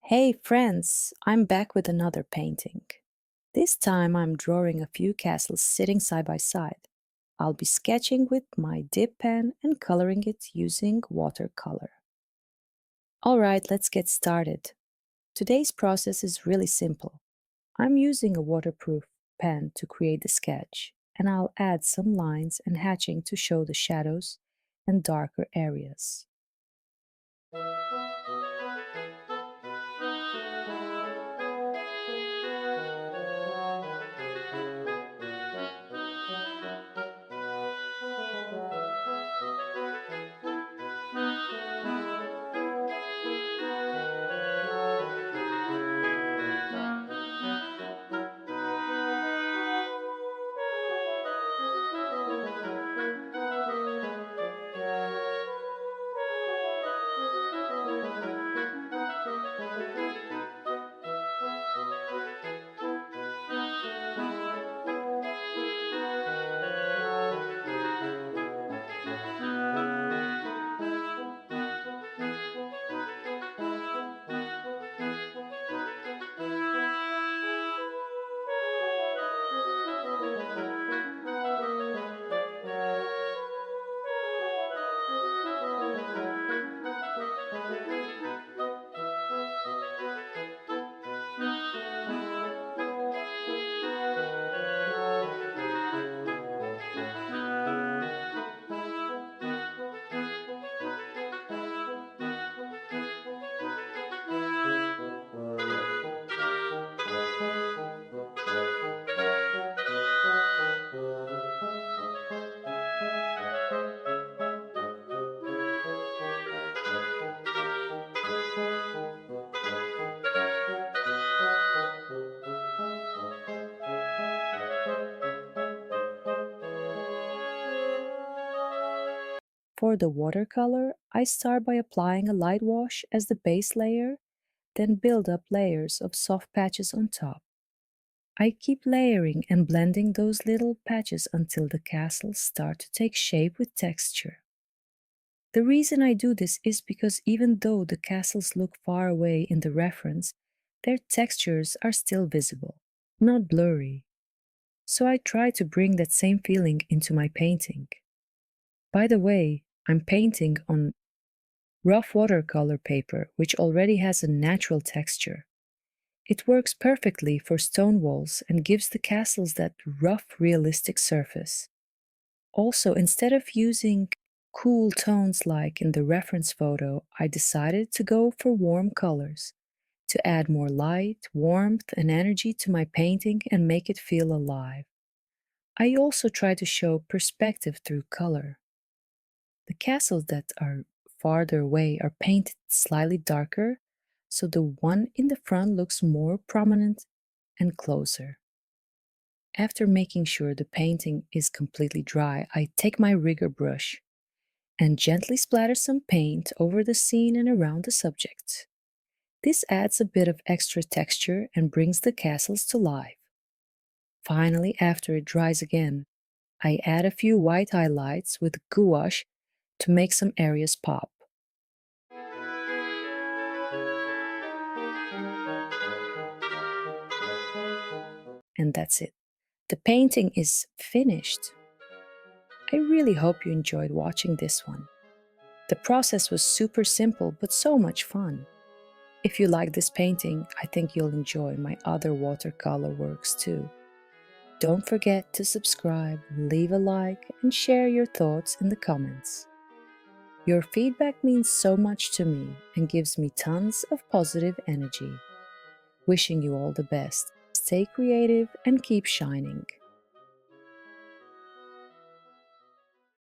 Hey friends, I'm back with another painting. This time I'm drawing a few castles sitting side by side. I'll be sketching with my dip pen and coloring it using watercolor. Alright, let's get started. Today's process is really simple. I'm using a waterproof pen to create the sketch, and I'll add some lines and hatching to show the shadows and darker areas. For the watercolor, I start by applying a light wash as the base layer, then build up layers of soft patches on top. I keep layering and blending those little patches until the castles start to take shape with texture. The reason I do this is because even though the castles look far away in the reference, their textures are still visible, not blurry. So I try to bring that same feeling into my painting. By the way, I'm painting on rough watercolor paper, which already has a natural texture. It works perfectly for stone walls and gives the castles that rough, realistic surface. Also, instead of using cool tones like in the reference photo, I decided to go for warm colors to add more light, warmth, and energy to my painting and make it feel alive. I also try to show perspective through color. The castles that are farther away are painted slightly darker, so the one in the front looks more prominent and closer. After making sure the painting is completely dry, I take my rigger brush and gently splatter some paint over the scene and around the subject. This adds a bit of extra texture and brings the castles to life. Finally, after it dries again, I add a few white highlights with gouache to make some areas pop. And that's it. The painting is finished. I really hope you enjoyed watching this one. The process was super simple but so much fun. If you like this painting, I think you'll enjoy my other watercolor works too. Don't forget to subscribe, leave a like, and share your thoughts in the comments. Your feedback means so much to me and gives me tons of positive energy. Wishing you all the best. Stay creative and keep shining.